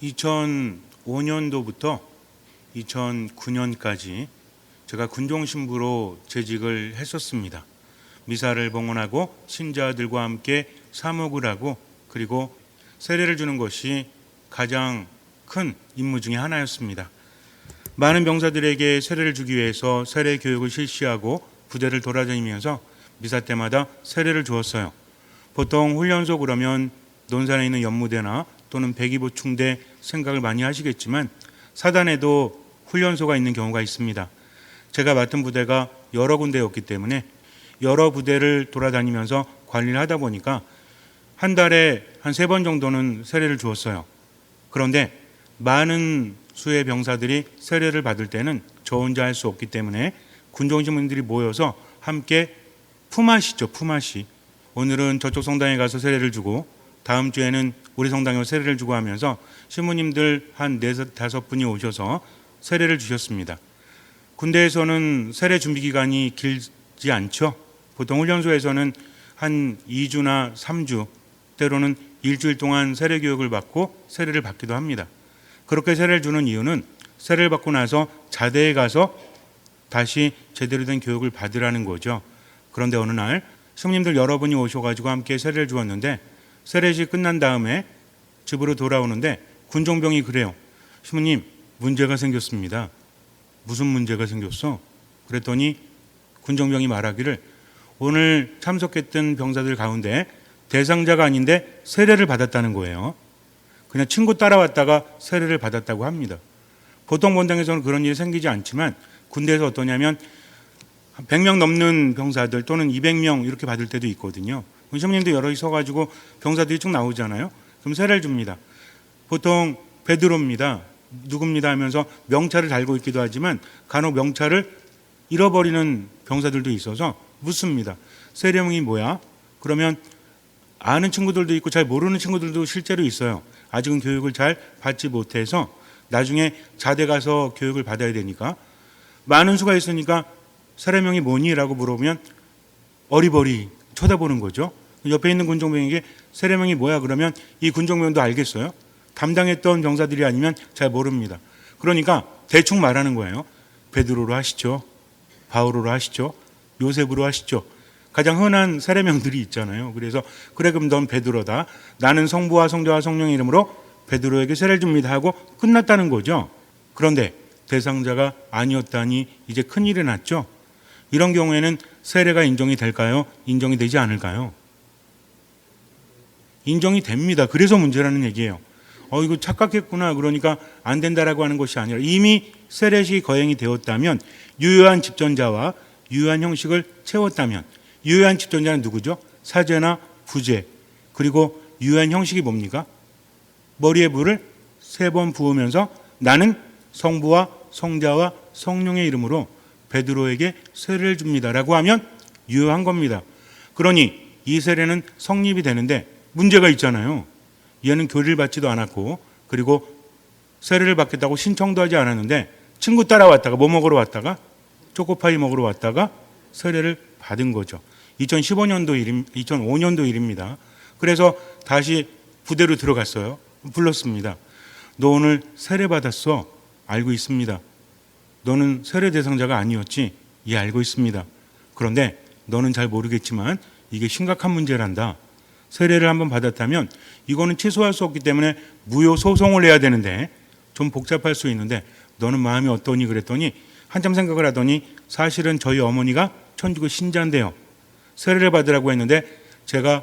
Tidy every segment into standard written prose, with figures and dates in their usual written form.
2005년도부터 2009년까지 제가 군종신부로 재직을 했었습니다. 미사를 봉헌하고 신자들과 함께 사목을 하고 그리고 세례를 주는 것이 가장 큰 임무 중에 하나였습니다. 많은 병사들에게 세례를 주기 위해서 세례 교육을 실시하고 부대를 돌아다니면서 미사 때마다 세례를 주었어요. 보통 훈련소 그러면 논산에 있는 연무대나 또는 백이보충대 생각을 많이 하시겠지만 사단에도 훈련소가 있는 경우가 있습니다. 제가 맡은 부대가 여러 군데였기 때문에 여러 부대를 돌아다니면서 관리를 하다 보니까 한 달에 한 3번 정도는 세례를 주었어요. 그런데 많은 수의 병사들이 세례를 받을 때는 저 혼자 할 수 없기 때문에 군종신부님들이 모여서 함께 품앗이죠. 품앗이. 오늘은 저쪽 성당에 가서 세례를 주고 다음 주에는 우리 성당에 가서 세례를 주고 하면서 신부님들 한 4-5분이 오셔서 세례를 주셨습니다. 군대에서는 세례 준비 기간이 길지 않죠. 보통 훈련소에서는 한 2주나 3주, 때로는 일주일 동안 세례 교육을 받고 세례를 받기도 합니다. 그렇게 세례를 주는 이유는 세례를 받고 나서 자대에 가서 다시 제대로 된 교육을 받으라는 거죠. 그런데 어느 날 신부님들 여러분이 오셔가지고 함께 세례를 주었는데 세례식 끝난 다음에 집으로 돌아오는데 군종병이 그래요. 신부님, 문제가 생겼습니다. 무슨 문제가 생겼어? 그랬더니 군종병이 말하기를 오늘 참석했던 병사들 가운데 대상자가 아닌데 세례를 받았다는 거예요. 그냥 친구 따라왔다가 세례를 받았다고 합니다. 보통 본당에서는 그런 일이 생기지 않지만 군대에서 어떠냐면 100명 넘는 병사들 또는 200명 이렇게 받을 때도 있거든요. 신부님도 여럿이 서가지고 병사들이 쭉 나오잖아요. 그럼 세례를 줍니다. 보통 베드로입니다. 누굽니다 하면서 명찰을 달고 있기도 하지만 간혹 명찰을 잃어버리는 병사들도 있어서 묻습니다. 세례명이 뭐야? 그러면 아는 친구들도 있고 잘 모르는 친구들도 실제로 있어요. 아직은 교육을 잘 받지 못해서 나중에 자대 가서 교육을 받아야 되니까 많은 수가 있으니까 세례명이 뭐니? 라고 물어보면 어리버리 쳐다보는 거죠. 옆에 있는 군종병에게 세례명이 뭐야? 그러면 이 군종병도 알겠어요? 담당했던 병사들이 아니면 잘 모릅니다. 그러니까 대충 말하는 거예요. 베드로로 하시죠. 바오로로 하시죠. 요셉으로 하시죠. 가장 흔한 세례명들이 있잖아요. 그래서 그래 그럼 넌 베드로다. 나는 성부와 성자와 성령의 이름으로 베드로에게 세례를 줍니다 하고 끝났다는 거죠. 그런데 대상자가 아니었다니 이제 큰일이 났죠. 이런 경우에는 세례가 인정이 될까요? 인정이 되지 않을까요? 인정이 됩니다. 그래서 문제라는 얘기예요. 이거 착각했구나. 그러니까 안 된다라고 하는 것이 아니라 이미 세례식이 거행이 되었다면 유효한 집전자와 유효한 형식을 채웠다면 유효한 집전자는 누구죠? 사제나 부제. 그리고 유효한 형식이 뭡니까? 머리에 물을 3번 부으면서 나는 성부와 성자와 성령의 이름으로 베드로에게 세례를 줍니다라고 하면 유효한 겁니다. 그러니 이 세례는 성립이 되는데 문제가 있잖아요. 얘는 교리를 받지도 않았고 그리고 세례를 받겠다고 신청도 하지 않았는데 친구 따라왔다가 뭐 먹으러 왔다가 초코파이 먹으러 왔다가 세례를 받은 거죠. 2005년도 일입니다. 그래서 다시 부대로 들어갔어요. 불렀습니다. 너 오늘 세례 받았어. 알고 있습니다. 너는 세례 대상자가 아니었지. 예, 알고 있습니다. 그런데 너는 잘 모르겠지만 이게 심각한 문제란다. 세례를 한번 받았다면 이거는 취소할 수 없기 때문에 무효 소송을 해야 되는데 좀 복잡할 수 있는데 너는 마음이 어떠니? 그랬더니 한참 생각을 하더니 사실은 저희 어머니가 천주교 신자인데요. 세례를 받으라고 했는데 제가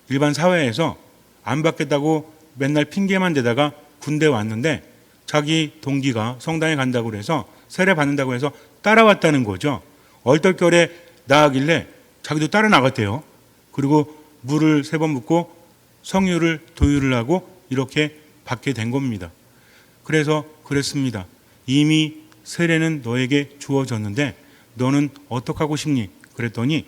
일반 사회에서 안 받겠다고 맨날 핑계만 대다가 군대 왔는데 자기 동기가 성당에 간다고 그래서 세례 받는다고 해서 따라왔다는 거죠. 얼떨결에 나가길래 자기도 따라 나갔대요. 그리고 물을 3번 붓고 성유를 도유를 하고 이렇게 받게 된 겁니다. 그래서 그랬습니다. 이미 세례는 너에게 주어졌는데 너는 어떻게 하고 싶니? 그랬더니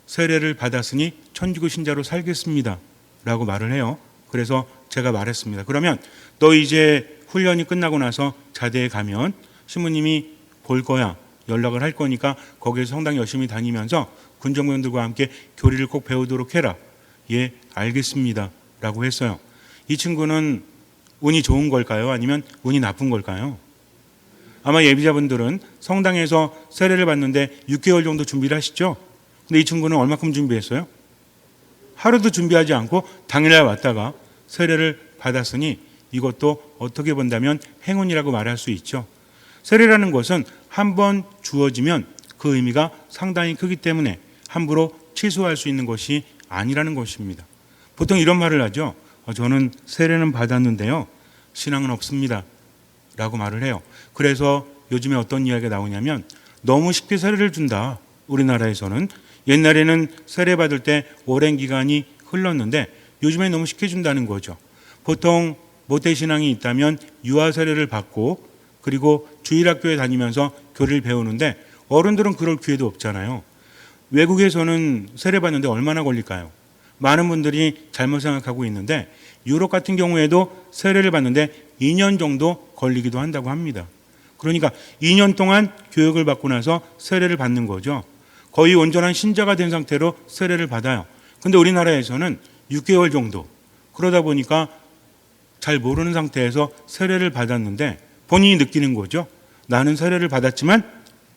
세례를 받았으니 천주교 신자로 살겠습니다 라고 말을 해요. 그래서 제가 말했습니다. 그러면 너 이제 훈련이 끝나고 나서 자대에 가면 신부님이 볼 거야. 연락을 할 거니까 거기에서 성당 열심히 다니면서 군정병들과 함께 교리를 꼭 배우도록 해라. 예, 알겠습니다 라고 했어요. 이 친구는 운이 좋은 걸까요? 아니면 운이 나쁜 걸까요? 아마 예비자분들은 성당에서 세례를 받는데 6개월 정도 준비를 하시죠? 근데 이 친구는 얼마큼 준비했어요? 하루도 준비하지 않고 당일날 왔다가 세례를 받았으니 이것도 어떻게 본다면 행운이라고 말할 수 있죠. 세례라는 것은 한번 주어지면 그 의미가 상당히 크기 때문에 함부로 취소할 수 있는 것이 아니라는 것입니다. 보통 이런 말을 하죠. 저는 세례는 받았는데요, 신앙은 없습니다 라고 말을 해요. 그래서 요즘에 어떤 이야기가 나오냐면 너무 쉽게 세례를 준다. 우리나라에서는 옛날에는 세례 받을 때 오랜 기간이 흘렀는데 요즘에 너무 쉽게 준다는 거죠. 보통 모태신앙이 있다면 유아 세례를 받고 그리고 주일학교에 다니면서 교리를 배우는데 어른들은 그럴 기회도 없잖아요. 외국에서는 세례 받는데 얼마나 걸릴까요? 많은 분들이 잘못 생각하고 있는데 유럽 같은 경우에도 세례를 받는데 2년 정도 걸리기도 한다고 합니다. 그러니까 2년 동안 교육을 받고 나서 세례를 받는 거죠. 거의 온전한 신자가 된 상태로 세례를 받아요. 근데 우리나라에서는 6개월 정도, 그러다 보니까 잘 모르는 상태에서 세례를 받았는데 본인이 느끼는 거죠. 나는 세례를 받았지만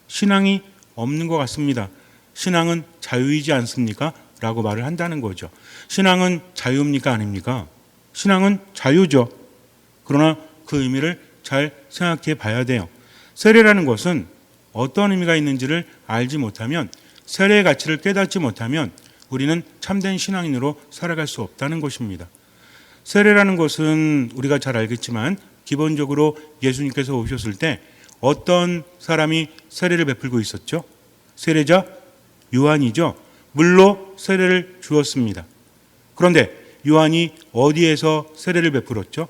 신앙이 없는 것 같습니다. 신앙은 자유이지 않습니까? 라고 말을 한다는 거죠. 신앙은 자유입니까? 아닙니까? 신앙은 자유죠. 그러나 그 의미를 잘 생각해 봐야 돼요. 세례라는 것은 어떤 의미가 있는지를 알지 못하면, 세례의 가치를 깨닫지 못하면 우리는 참된 신앙인으로 살아갈 수 없다는 것입니다. 세례라는 것은 우리가 잘 알겠지만 기본적으로 예수님께서 오셨을 때 어떤 사람이 세례를 베풀고 있었죠? 세례자 요한이죠. 물로 세례를 주었습니다. 그런데 요한이 어디에서 세례를 베풀었죠?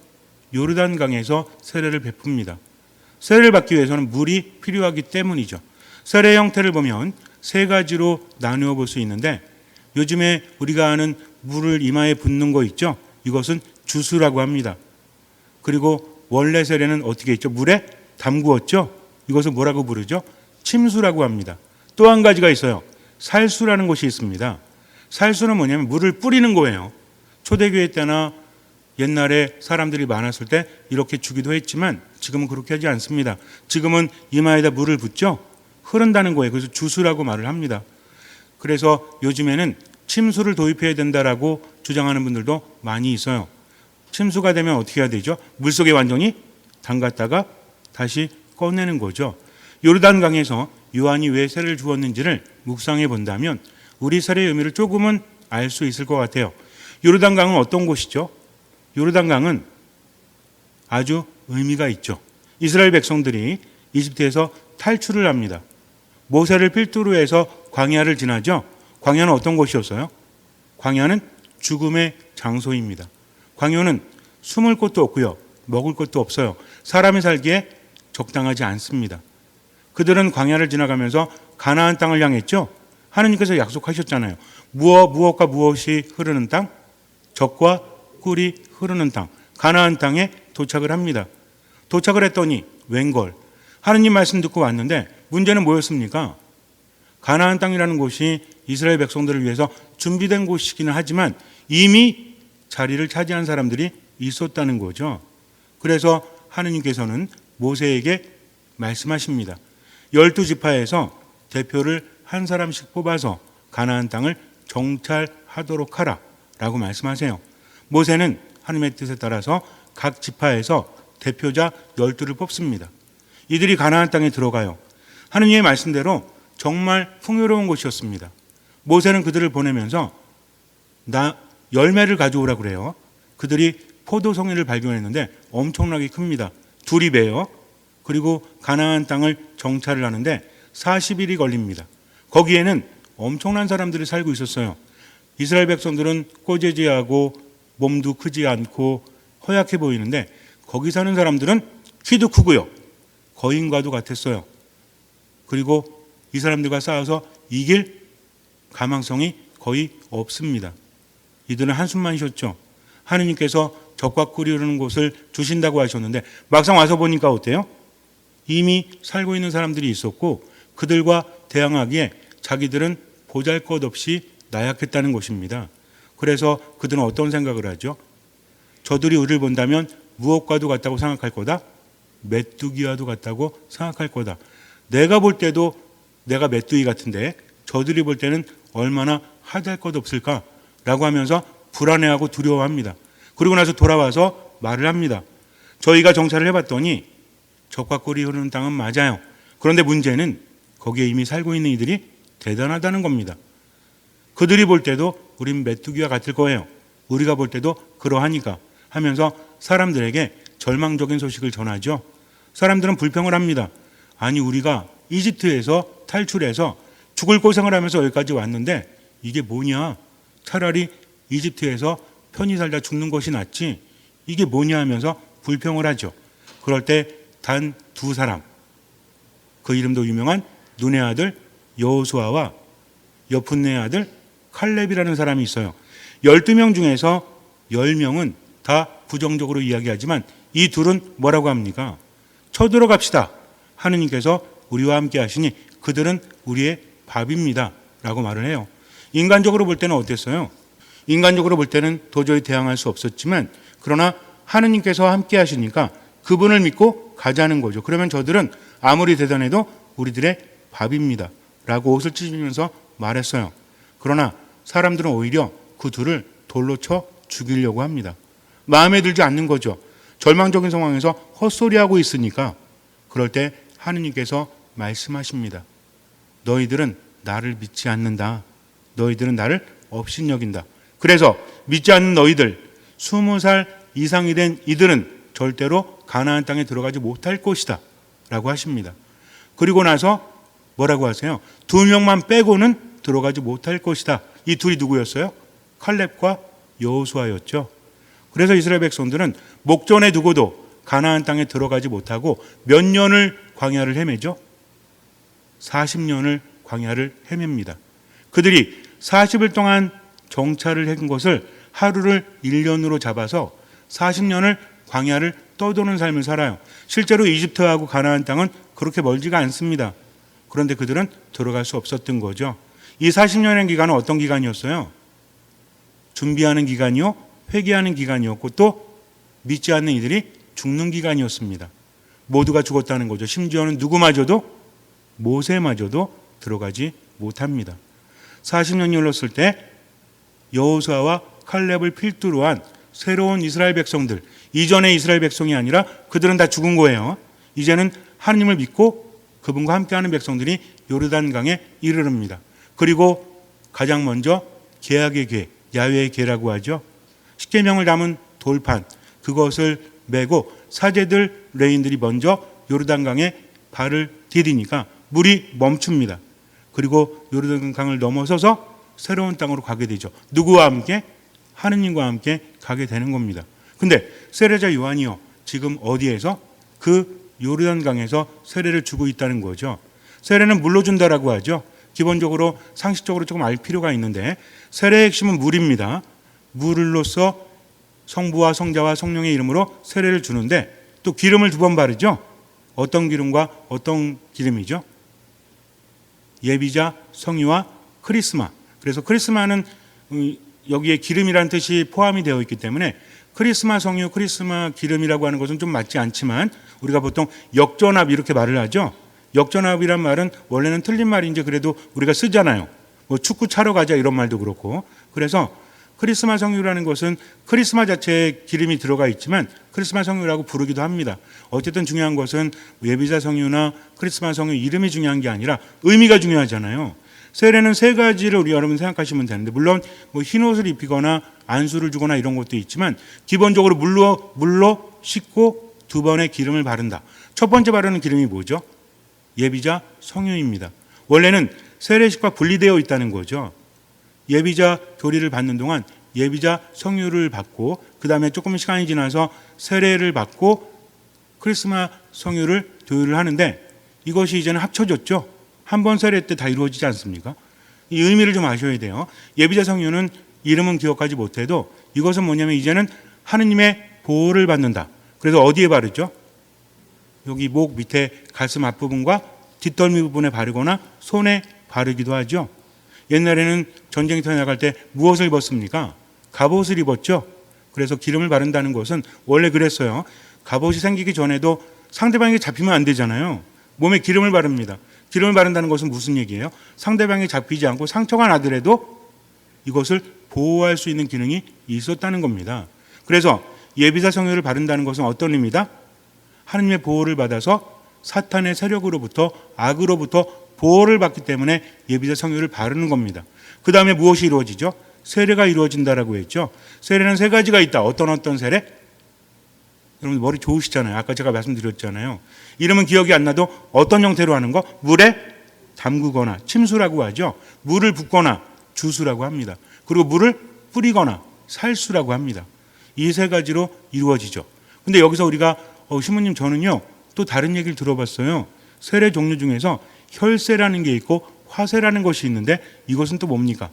요르단강에서 세례를 베풉니다. 세례를 받기 위해서는 물이 필요하기 때문이죠. 세례의 형태를 보면 세 가지로 나누어 볼 수 있는데, 요즘에 우리가 아는 물을 이마에 붓는 거 있죠? 이것은 주수라고 합니다. 그리고 원래 세례는 어떻게 했죠? 물에 담구었죠? 이것을 뭐라고 부르죠? 침수라고 합니다. 또 한 가지가 있어요. 살수라는 것이 있습니다. 살수는 뭐냐면 물을 뿌리는 거예요. 초대교회 때나 옛날에 사람들이 많았을 때 이렇게 주기도 했지만 지금은 그렇게 하지 않습니다. 지금은 이마에다 물을 붓죠? 흐른다는 거예요. 그래서 주수라고 말을 합니다. 그래서 요즘에는 침수를 도입해야 된다라고 주장하는 분들도 많이 있어요. 침수가 되면 어떻게 해야 되죠? 물속에 완전히 담갔다가 다시 꺼내는 거죠. 요르단강에서 요한이 왜 세례를 주었는지를 묵상해 본다면 우리 세례의 의미를 조금은 알 수 있을 것 같아요. 요르단강은 어떤 곳이죠? 요르단강은 아주 의미가 있죠. 이스라엘 백성들이 이집트에서 탈출을 합니다. 모세를 필두로 해서 광야를 지나죠. 광야는 어떤 곳이었어요? 광야는 죽음의 장소입니다. 광야는 숨을 곳도 없고요, 먹을 것도 없어요. 사람이 살기에 적당하지 않습니다. 그들은 광야를 지나가면서 가나안 땅을 향했죠. 하느님께서 약속하셨잖아요. 무엇과 무엇이 흐르는 땅? 젖과 꿀이 흐르는 땅, 가나안 땅에 도착을 합니다. 도착을 했더니 웬걸, 하느님 말씀 듣고 왔는데 문제는 뭐였습니까? 가나안 땅이라는 곳이 이스라엘 백성들을 위해서 준비된 곳이기는 하지만 이미 자리를 차지한 사람들이 있었다는 거죠. 그래서 하느님께서는 모세에게 말씀하십니다. 12지파에서 대표를 한 사람씩 뽑아서 가나안 땅을 정찰하도록 하라 라고 말씀하세요. 모세는 하나님의 뜻에 따라서 각 지파에서 대표자 12를 뽑습니다. 이들이 가나안 땅에 들어가요. 하느님의 말씀대로 정말 풍요로운 곳이었습니다. 모세는 그들을 보내면서 열매를 가져오라 그래요. 그들이 포도송이를 발견했는데 엄청나게 큽니다. 둘이 매요. 그리고 가나안 땅을 정찰을 하는데 40일이 걸립니다. 거기에는 엄청난 사람들이 살고 있었어요. 이스라엘 백성들은 꼬재지하고 몸도 크지 않고 허약해 보이는데 거기 사는 사람들은 키도 크고요, 거인과도 같았어요. 그리고 이 사람들과 싸워서 이길 가망성이 거의 없습니다. 이들은 한숨만 쉬었죠. 하느님께서 젖과 꿀이 흐르는 곳을 주신다고 하셨는데 막상 와서 보니까 어때요? 이미 살고 있는 사람들이 있었고 그들과 대항하기에 자기들은 보잘것없이 나약했다는 것입니다. 그래서 그들은 어떤 생각을 하죠? 저들이 우리를 본다면 무엇과도 같다고 생각할 거다? 메뚜기와도 같다고 생각할 거다. 내가 볼 때도 내가 메뚜기 같은데 저들이 볼 때는 얼마나 하잘 것 없을까라고 하면서 불안해하고 두려워합니다. 그리고 나서 돌아와서 말을 합니다. 저희가 정찰을 해봤더니 적과 꿀이 흐르는 땅은 맞아요. 그런데 문제는 거기에 이미 살고 있는 이들이 대단하다는 겁니다. 그들이 볼 때도 우린 메뚜기와 같을 거예요. 우리가 볼 때도 그러하니까 하면서 사람들에게 절망적인 소식을 전하죠. 사람들은 불평을 합니다. 아니 우리가 이집트에서 탈출해서 죽을 고생을 하면서 여기까지 왔는데 이게 뭐냐? 차라리 이집트에서 편히 살다 죽는 것이 낫지. 이게 뭐냐 하면서 불평을 하죠. 그럴 때 단 두 사람, 그 이름도 유명한 눈의 아들 여호수아와 여푼네의 아들 칼렙이라는 사람이 있어요. 12명 중에서 10명은 다 부정적으로 이야기하지만 이 둘은 뭐라고 합니까? 쳐들어갑시다. 하느님께서 우리와 함께 하시니 그들은 우리의 밥입니다. 라고 말을 해요. 인간적으로 볼 때는 어땠어요? 인간적으로 볼 때는 도저히 대항할 수 없었지만 그러나 하느님께서 함께 하시니까 그분을 믿고 가자는 거죠. 그러면 저들은 아무리 대단해도 우리들의 밥입니다. 라고 옷을 찢으면서 말했어요. 그러나 사람들은 오히려 그 둘을 돌로 쳐 죽이려고 합니다. 마음에 들지 않는 거죠. 절망적인 상황에서 헛소리하고 있으니까 그럴 때 하느님께서 말씀하십니다. 너희들은 나를 믿지 않는다. 너희들은 나를 업신여긴다. 그래서 믿지 않는 너희들 20살 이상이 된 이들은 절대로 가나안 땅에 들어가지 못할 것이다 라고 하십니다. 그리고 나서 뭐라고 하세요? 2명만 빼고는 들어가지 못할 것이다. 이 둘이 누구였어요? 칼렙과 여호수아였죠. 그래서 이스라엘 백성들은 목전에 두고도 가나안 땅에 들어가지 못하고 몇 년을 광야를 헤매죠? 40년을 광야를 헤맵니다. 그들이 40일 동안 정찰을 한 것을 하루를 1년으로 잡아서 40년을 광야를 떠도는 삶을 살아요. 실제로 이집트하고 가나안 땅은 그렇게 멀지가 않습니다. 그런데 그들은 들어갈 수 없었던 거죠. 이 40년의 기간은 어떤 기간이었어요? 준비하는 기간이요, 회개하는 기간이었고 또 믿지 않는 이들이 죽는 기간이었습니다. 모두가 죽었다는 거죠. 심지어는 누구마저도 모세마저도 들어가지 못합니다. 40년이 흘렀을 때 여호수아와 칼렙을 필두로 한 새로운 이스라엘 백성들, 이전의 이스라엘 백성이 아니라 그들은 다 죽은 거예요. 이제는 하느님을 믿고 그분과 함께하는 백성들이 요르단강에 이르릅니다. 그리고 가장 먼저 계약의 궤, 야훼의 궤라고 하죠. 십계명을 담은 돌판, 그것을 메고 사제들, 레인들이 먼저 요르단강에 발을 디디니까 물이 멈춥니다. 그리고 요르단강을 넘어서서 새로운 땅으로 가게 되죠. 누구와 함께? 하느님과 함께 가게 되는 겁니다. 근데 세례자 요한이요, 지금 어디에서? 그 요르단강에서 세례를 주고 있다는 거죠. 세례는 물로 준다라고 하죠. 기본적으로 상식적으로 조금 알 필요가 있는데 세례의 핵심은 물입니다. 물로서 성부와 성자와 성령의 이름으로 세례를 주는데 또 기름을 2번 바르죠. 어떤 기름과 어떤 기름이죠? 예비자, 성유와 크리스마. 그래서 크리스마는 여기에 기름이라는 뜻이 포함이 되어 있기 때문에 크리스마 성유, 크리스마 기름이라고 하는 것은 좀 맞지 않지만 우리가 보통 역전합 이렇게 말을 하죠. 역전합이란 말은 원래는 틀린 말인지 그래도 우리가 쓰잖아요. 뭐 축구 차러 가자 이런 말도 그렇고. 그래서 크리스마 성유라는 것은 크리스마 자체에 기름이 들어가 있지만 크리스마 성유라고 부르기도 합니다. 어쨌든 중요한 것은 예비자 성유나 크리스마 성유 이름이 중요한 게 아니라 의미가 중요하잖아요. 세례는 3가지를 우리 여러분 생각하시면 되는데 물론 뭐 흰 옷을 입히거나 안수를 주거나 이런 것도 있지만 기본적으로 물로 씻고 2번의 기름을 바른다. 첫 번째 바르는 기름이 뭐죠? 예비자 성유입니다. 원래는 세례식과 분리되어 있다는 거죠. 예비자 교리를 받는 동안 예비자 성유를 받고 그 다음에 조금 시간이 지나서 세례를 받고 크리스마 성유를 교류를 하는데 이것이 이제는 합쳐졌죠. 한 번 세례 때 다 이루어지지 않습니까? 이 의미를 좀 아셔야 돼요. 예비자 성유는 이름은 기억하지 못해도 이것은 뭐냐면 이제는 하느님의 보호를 받는다. 그래서 어디에 바르죠? 여기 목 밑에 가슴 앞부분과 뒷덜미 부분에 바르거나 손에 바르기도 하죠. 옛날에는 전쟁터에 나갈 때 무엇을 입었습니까? 갑옷을 입었죠. 그래서 기름을 바른다는 것은 원래 그랬어요. 갑옷이 생기기 전에도 상대방에게 잡히면 안 되잖아요. 몸에 기름을 바릅니다. 기름을 바른다는 것은 무슨 얘기예요? 상대방이 잡히지 않고 상처가 나더라도 이것을 보호할 수 있는 기능이 있었다는 겁니다. 그래서 예비사 성유를 바른다는 것은 어떤 의미다? 하느님의 보호를 받아서 사탄의 세력으로부터, 악으로부터 보호를 받기 때문에 예비사 성유를 바르는 겁니다. 그 다음에 무엇이 이루어지죠? 세례가 이루어진다라고 했죠. 세례는 세 가지가 있다. 어떤 세례? 여러분 머리 좋으시잖아요. 아까 제가 말씀드렸잖아요. 이름은 기억이 안 나도 어떤 형태로 하는 거? 물에 담그거나 침수라고 하죠. 물을 붓거나 주수라고 합니다. 그리고 물을 뿌리거나 살수라고 합니다. 이 세 가지로 이루어지죠. 근데 여기서 우리가 신부님 저는요 또 다른 얘기를 들어봤어요. 세례 종류 중에서 혈세라는 게 있고 화세라는 것이 있는데 이것은 또 뭡니까?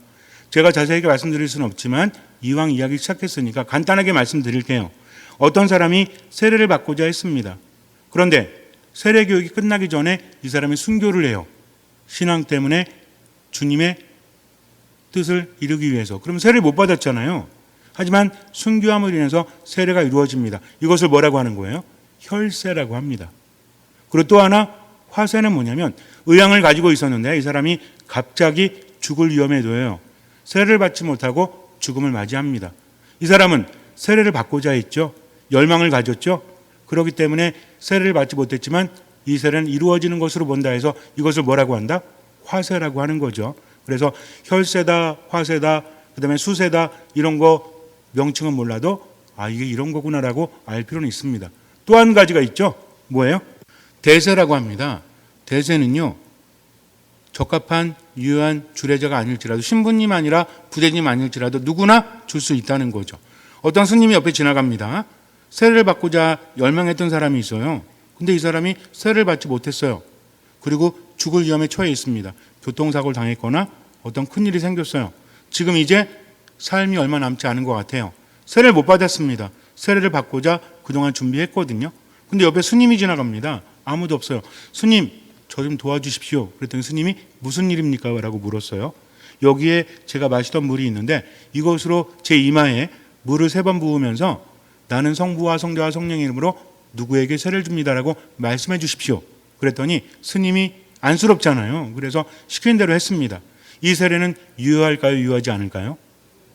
제가 자세하게 말씀드릴 수는 없지만 이왕 이야기 시작했으니까 간단하게 말씀드릴게요. 어떤 사람이 세례를 받고자 했습니다. 그런데 세례 교육이 끝나기 전에 이 사람이 순교를 해요. 신앙 때문에 주님의 뜻을 이루기 위해서. 그럼 세례를 못 받았잖아요. 하지만 순교함으로 인해서 세례가 이루어집니다. 이것을 뭐라고 하는 거예요? 혈세라고 합니다. 그리고 또 하나 화세는 뭐냐면 의향을 가지고 있었는데 이 사람이 갑자기 죽을 위험에 놓여요. 세례를 받지 못하고 죽음을 맞이합니다. 이 사람은 세례를 받고자 했죠. 열망을 가졌죠. 그렇기 때문에 세례를 받지 못했지만 이 세례는 이루어지는 것으로 본다 해서 이것을 뭐라고 한다? 화세라고 하는 거죠. 그래서 혈세다, 화세다, 그 다음에 수세다 이런 거 명칭은 몰라도 이게 이런 거구나라고 알 필요는 있습니다. 또 한 가지가 있죠. 뭐예요? 대세라고 합니다. 대세는요. 적합한 유효한 주례자가 아닐지라도 신부님 아니라 부대님 아닐지라도 누구나 줄 수 있다는 거죠. 어떤 스님이 옆에 지나갑니다. 세례를 받고자 열망했던 사람이 있어요. 근데 이 사람이 세례를 받지 못했어요. 그리고 죽을 위험에 처해 있습니다. 교통사고를 당했거나 어떤 큰일이 생겼어요. 지금 이제 삶이 얼마 남지 않은 것 같아요. 세례를 못 받았습니다. 세례를 받고자 그동안 준비했거든요. 근데 옆에 스님이 지나갑니다. 아무도 없어요. 스님, 저 좀 도와주십시오. 그랬더니 스님이 무슨 일입니까? 라고 물었어요. 여기에 제가 마시던 물이 있는데 이것으로 제 이마에 물을 3번 부으면서 나는 성부와 성자와 성령의 이름으로 누구에게 세례를 줍니다라고 말씀해 주십시오. 그랬더니 스님이 안쓰럽잖아요. 그래서 시킨 대로 했습니다. 이 세례는 유효할까요? 유효하지 않을까요?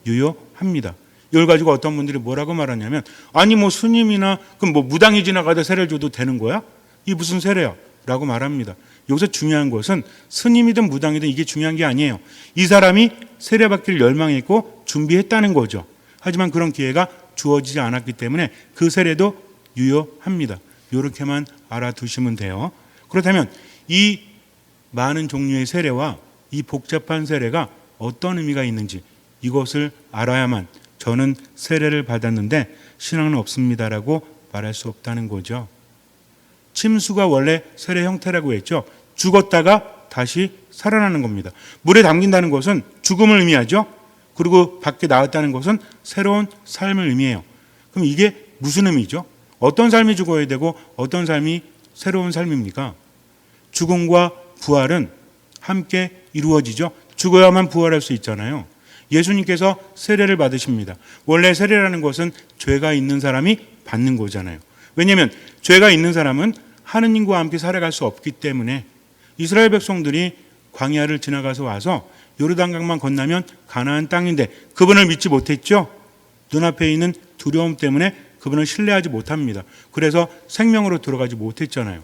유효합니다. 이걸 가지고 어떤 분들이 뭐라고 말하냐면 아니 뭐 스님이나 그럼 뭐 무당이 지나가다 세례를 줘도 되는 거야? 이 무슨 세례야? 라고 말합니다. 여기서 중요한 것은 스님이든 무당이든 이게 중요한 게 아니에요. 이 사람이 세례받기를 열망했고 준비했다는 거죠. 하지만 그런 기회가 주어지지 않았기 때문에 그 세례도 유효합니다. 이렇게만 알아두시면 돼요. 그렇다면 이 많은 종류의 세례와 이 복잡한 세례가 어떤 의미가 있는지 이것을 알아야만 저는 세례를 받았는데 신앙은 없습니다라고 말할 수 없다는 거죠. 침수가 원래 세례 형태라고 했죠. 죽었다가 다시 살아나는 겁니다. 물에 담긴다는 것은 죽음을 의미하죠. 그리고 밖에 나왔다는 것은 새로운 삶을 의미해요. 그럼 이게 무슨 의미죠? 어떤 삶이 죽어야 되고 어떤 삶이 새로운 삶입니까? 죽음과 부활은 함께 이루어지죠. 죽어야만 부활할 수 있잖아요. 예수님께서 세례를 받으십니다. 원래 세례라는 것은 죄가 있는 사람이 받는 거잖아요. 왜냐하면 죄가 있는 사람은 하느님과 함께 살아갈 수 없기 때문에 이스라엘 백성들이 광야를 지나가서 와서 요르단강만 건너면 가나안 땅인데 그분을 믿지 못했죠. 눈앞에 있는 두려움 때문에 그분을 신뢰하지 못합니다. 그래서 생명으로 들어가지 못했잖아요.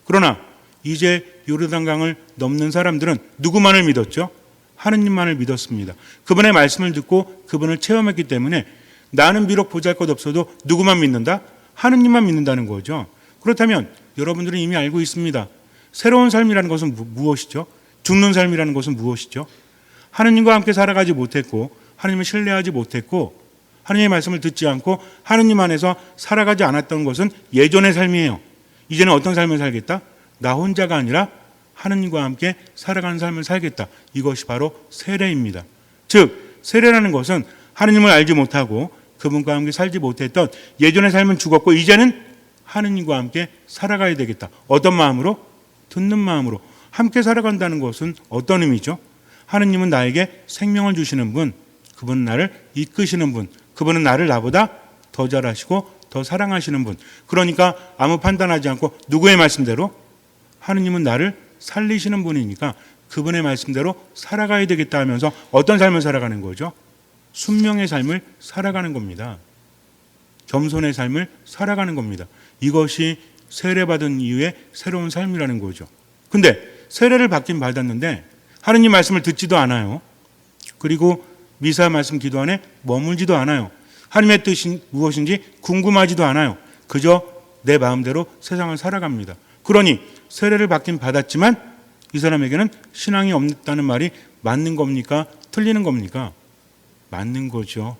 그러나 이제 요르단강을 넘는 사람들은 누구만을 믿었죠? 하느님만을 믿었습니다. 그분의 말씀을 듣고 그분을 체험했기 때문에 나는 비록 보잘것없어도 누구만 믿는다? 하느님만 믿는다는 거죠. 그렇다면 여러분들은 이미 알고 있습니다. 새로운 삶이라는 것은 무엇이죠? 죽는 삶이라는 것은 무엇이죠? 하느님과 함께 살아가지 못했고 하느님을 신뢰하지 못했고 하느님의 말씀을 듣지 않고 하느님 안에서 살아가지 않았던 것은 예전의 삶이에요. 이제는 어떤 삶을 살겠다? 나 혼자가 아니라 하느님과 함께 살아가는 삶을 살겠다. 이것이 바로 세례입니다. 즉 세례라는 것은 하느님을 알지 못하고 그분과 함께 살지 못했던 예전의 삶은 죽었고 이제는 하느님과 함께 살아가야 되겠다. 어떤 마음으로? 듣는 마음으로. 함께 살아간다는 것은 어떤 의미죠? 하느님은 나에게 생명을 주시는 분, 그분은 나를 이끄시는 분, 그분은 나보다 더 잘 아시고 더 사랑하시는 분. 그러니까 아무 판단하지 않고 누구의 말씀대로? 하느님은 나를 살리시는 분이니까 그분의 말씀대로 살아가야 되겠다 하면서 어떤 삶을 살아가는 거죠? 순명의 삶을 살아가는 겁니다. 겸손의 삶을 살아가는 겁니다. 이것이 세례받은 이후에 새로운 삶이라는 거죠. 근데 세례를 받긴 받았는데 하느님 말씀을 듣지도 않아요. 그리고 미사 말씀 기도 안에 머물지도 않아요. 하나님의 뜻이 무엇인지 궁금하지도 않아요. 그저 내 마음대로 세상을 살아갑니다. 그러니 세례를 받긴 받았지만 이 사람에게는 신앙이 없다는 말이 맞는 겁니까? 틀리는 겁니까? 맞는 거죠.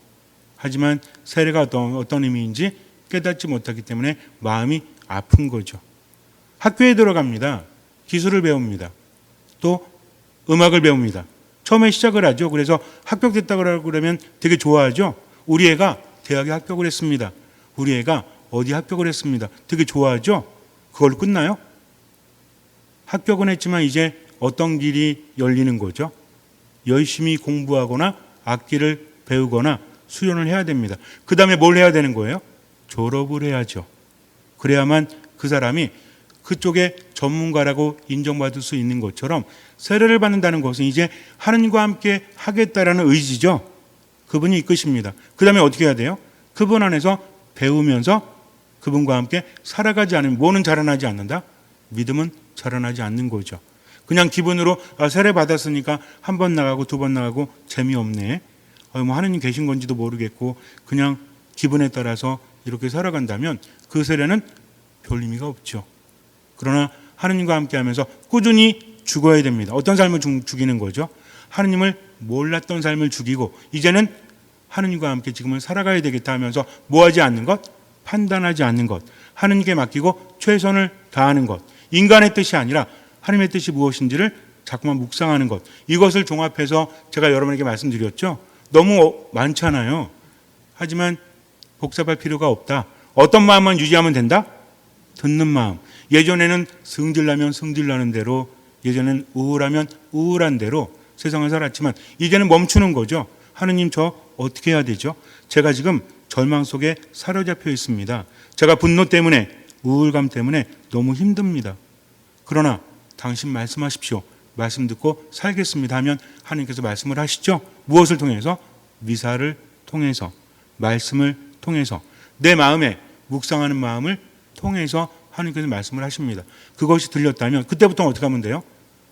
하지만 세례가 어떤 의미인지 깨닫지 못하기 때문에 마음이 아픈 거죠. 학교에 들어갑니다. 기술을 배웁니다. 또 음악을 배웁니다. 처음에 시작을 하죠. 그래서 합격됐다고 그러면 되게 좋아하죠. 우리 애가 대학에 합격을 했습니다. 우리 애가 어디 합격을 했습니다. 되게 좋아하죠. 그걸로 끝나요? 합격은 했지만 이제 어떤 길이 열리는 거죠? 열심히 공부하거나 악기를 배우거나 수련을 해야 됩니다. 그 다음에 뭘 해야 되는 거예요? 졸업을 해야죠. 그래야만 그 사람이 그쪽에 전문가라고 인정받을 수 있는 것처럼 세례를 받는다는 것은 이제 하느님과 함께 하겠다라는 의지죠. 그분이 이끄십니다. 그 다음에 어떻게 해야 돼요? 그분 안에서 배우면서 그분과 함께 살아가지 않으면 뭐는 자라나지 않는다? 믿음은 자라나지 않는 거죠. 그냥 기분으로 세례 받았으니까 한 번 나가고 두 번 나가고 재미없네. 뭐 하느님 계신 건지도 모르겠고 그냥 기분에 따라서 이렇게 살아간다면 그 세례는 별 의미가 없죠. 그러나 하느님과 함께 하면서 꾸준히 죽어야 됩니다. 어떤 삶을 죽이는 거죠? 하느님을 몰랐던 삶을 죽이고 이제는 하느님과 함께 지금은 살아가야 되겠다 하면서 뭐하지 않는 것? 판단하지 않는 것. 하느님께 맡기고 최선을 다하는 것. 인간의 뜻이 아니라 하느님의 뜻이 무엇인지를 자꾸만 묵상하는 것. 이것을 종합해서 제가 여러분에게 말씀드렸죠. 너무 많잖아요. 하지만 복잡할 필요가 없다. 어떤 마음만 유지하면 된다? 듣는 마음. 예전에는 승질나면 승질나는 대로, 예전에는 우울하면 우울한 대로 세상을 살았지만 이제는 멈추는 거죠. 하느님 저 어떻게 해야 되죠? 제가 지금 절망 속에 사로잡혀 있습니다. 제가 분노 때문에 우울감 때문에 너무 힘듭니다. 그러나 당신 말씀하십시오. 말씀 듣고 살겠습니다 하면 하나님께서 말씀을 하시죠. 무엇을 통해서? 미사를 통해서, 말씀을 통해서, 내 마음에 묵상하는 마음을 통해서 하나님께서 말씀을 하십니다. 그것이 들렸다면 그때부터 어떻게 하면 돼요?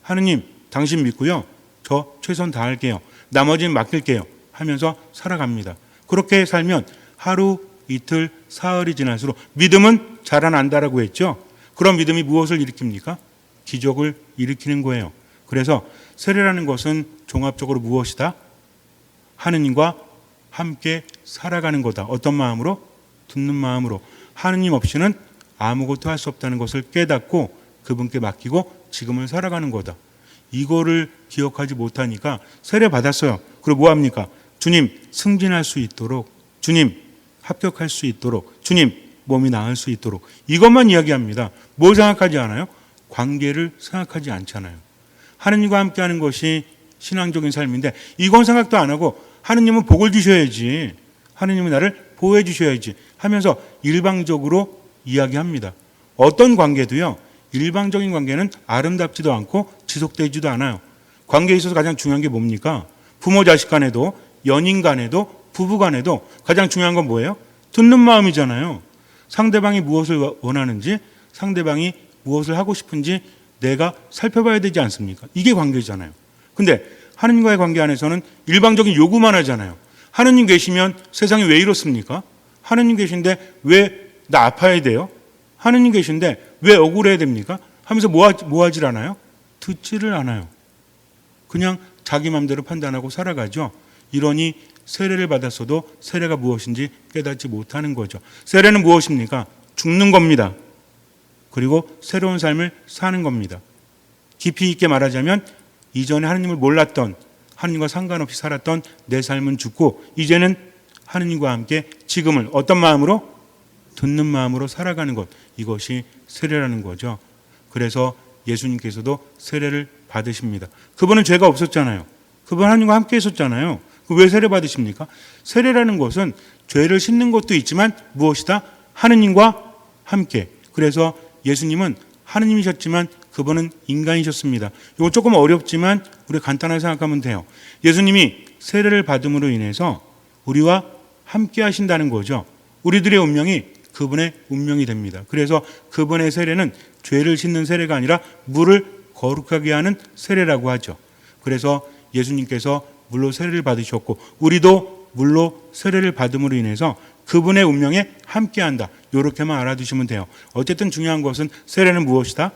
하느님 당신 믿고요. 저 최선 다할게요. 나머지는 맡길게요 하면서 살아갑니다. 그렇게 살면 하루, 이틀, 사흘이 지날수록 믿음은 자라난다라고 했죠. 그런 믿음이 무엇을 일으킵니까? 기적을 일으키는 거예요. 그래서 세례라는 것은 종합적으로 무엇이다? 하느님과 함께 살아가는 거다. 어떤 마음으로? 듣는 마음으로. 하느님 없이는 아무것도 할 수 없다는 것을 깨닫고 그분께 맡기고 지금을 살아가는 거다. 이거를 기억하지 못하니까 세례 받았어요. 그리고 뭐 합니까? 주님 승진할 수 있도록, 주님 합격할 수 있도록, 주님 몸이 나을 수 있도록, 이것만 이야기합니다. 뭘 생각하지 않아요? 관계를 생각하지 않잖아요. 하느님과 함께하는 것이 신앙적인 삶인데 이건 생각도 안 하고 하느님은 복을 주셔야지, 하느님은 나를 보호해 주셔야지 하면서 일방적으로 이야기합니다. 어떤 관계도요, 일방적인 관계는 아름답지도 않고 지속되지도 않아요. 관계에 있어서 가장 중요한 게 뭡니까? 부모 자식 간에도, 연인 간에도, 부부 간에도 가장 중요한 건 뭐예요? 듣는 마음이잖아요. 상대방이 무엇을 원하는지, 상대방이 무엇을 하고 싶은지 내가 살펴봐야 되지 않습니까? 이게 관계잖아요. 근데 하느님과의 관계 안에서는 일방적인 요구만 하잖아요. 하느님 계시면 세상이 왜 이렇습니까? 하느님 계신데 왜 나 아파야 돼요? 하느님 계신데 왜 억울해야 됩니까? 하면서 뭐 하질 않아요? 듣지를 않아요. 그냥 자기 마음대로 판단하고 살아가죠. 이러니 세례를 받았어도 세례가 무엇인지 깨닫지 못하는 거죠. 세례는 무엇입니까? 죽는 겁니다. 그리고 새로운 삶을 사는 겁니다. 깊이 있게 말하자면 이전에 하느님을 몰랐던, 하느님과 상관없이 살았던 내 삶은 죽고 이제는 하느님과 함께 지금을 어떤 마음으로? 듣는 마음으로 살아가는 것, 이것이 세례라는 거죠. 그래서 예수님께서도 세례를 받으십니다. 그분은 죄가 없었잖아요. 그분 하느님과 함께 있었잖아요. 왜 세례 받으십니까? 세례라는 것은 죄를 씻는 것도 있지만 무엇이다? 하느님과 함께. 그래서 예수님은 하느님이셨지만 그분은 인간이셨습니다. 이거 조금 어렵지만 우리 간단하게 생각하면 돼요. 예수님이 세례를 받음으로 인해서 우리와 함께 하신다는 거죠. 우리들의 운명이 그분의 운명이 됩니다. 그래서 그분의 세례는 죄를 씻는 세례가 아니라 물을 거룩하게 하는 세례라고 하죠. 그래서 예수님께서 물로 세례를 받으셨고 우리도 물로 세례를 받음으로 인해서 그분의 운명에 함께한다. 이렇게만 알아두시면 돼요. 어쨌든 중요한 것은 세례는 무엇이다?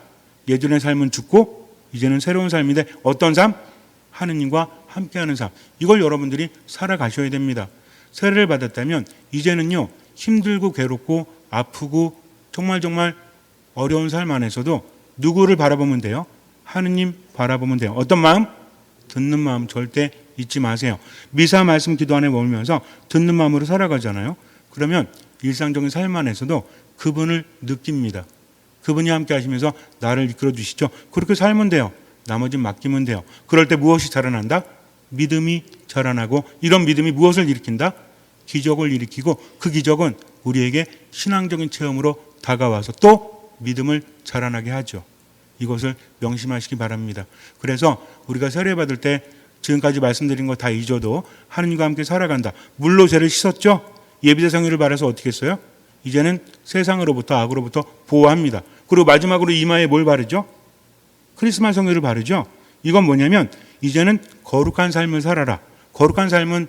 예전의 삶은 죽고 이제는 새로운 삶인데 어떤 삶? 하느님과 함께하는 삶. 이걸 여러분들이 살아가셔야 됩니다. 세례를 받았다면 이제는요, 힘들고 괴롭고 아프고 정말 어려운 삶 안에서도 누구를 바라보면 돼요? 하느님 바라보면 돼요. 어떤 마음? 듣는 마음 절대 잊지 마세요. 미사 말씀 기도 안에 머물면서 듣는 마음으로 살아가잖아요. 그러면 일상적인 삶 안에서도 그분을 느낍니다. 그분이 함께 하시면서 나를 이끌어 주시죠. 그렇게 살면 돼요. 나머지는 맡기면 돼요. 그럴 때 무엇이 자라난다? 믿음이 자라나고 이런 믿음이 무엇을 일으킨다? 기적을 일으키고 그 기적은 우리에게 신앙적인 체험으로 다가와서 또 믿음을 자라나게 하죠. 이것을 명심하시기 바랍니다. 그래서 우리가 세례받을 때 지금까지 말씀드린 거 다 잊어도 하느님과 함께 살아간다. 물로 죄를 씻었죠? 예비대성유를 바라서 어떻게 했어요? 이제는 세상으로부터 악으로부터 보호합니다. 그리고 마지막으로 이마에 뭘 바르죠? 크리스마스 성유를 바르죠? 이건 뭐냐면 이제는 거룩한 삶을 살아라. 거룩한 삶은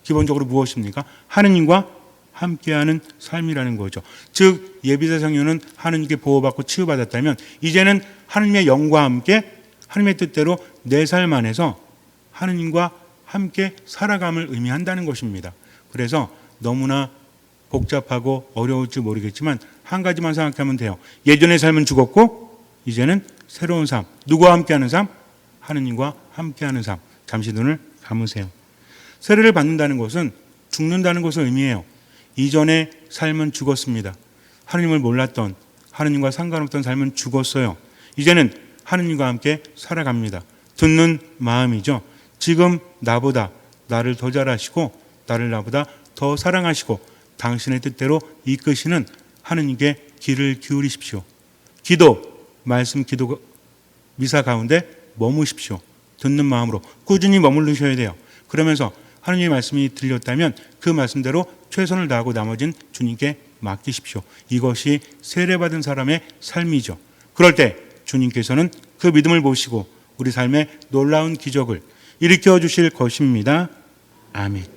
기본적으로 무엇입니까? 하느님과 함께하는 삶이라는 거죠. 즉 예비대성유는 하느님께 보호받고 치유받았다면 이제는 하느님의 영과 함께 하느님의 뜻대로 내 삶 안에서 하느님과 함께 살아감을 의미한다는 것입니다. 그래서 너무나 복잡하고 어려울지 모르겠지만 한 가지만 생각하면 돼요. 예전의 삶은 죽었고 이제는 새로운 삶. 누구와 함께하는 삶? 하느님과 함께하는 삶. 잠시 눈을 감으세요. 세례를 받는다는 것은 죽는다는 것을 의미해요. 이전의 삶은 죽었습니다. 하느님을 몰랐던 하느님과 상관없던 삶은 죽었어요. 이제는 하느님과 함께 살아갑니다. 듣는 마음이죠. 지금 나보다 나를 더 잘하시고 나를 나보다 더 사랑하시고 당신의 뜻대로 이끄시는 하느님께 귀를 기울이십시오. 기도, 말씀 기도 미사 가운데 머무십시오. 듣는 마음으로 꾸준히 머무르셔야 돼요. 그러면서 하느님의 말씀이 들렸다면 그 말씀대로 최선을 다하고 나머지는 주님께 맡기십시오. 이것이 세례받은 사람의 삶이죠. 그럴 때 주님께서는 그 믿음을 보시고 우리 삶에 놀라운 기적을 일으켜 주실 것입니다. 아멘.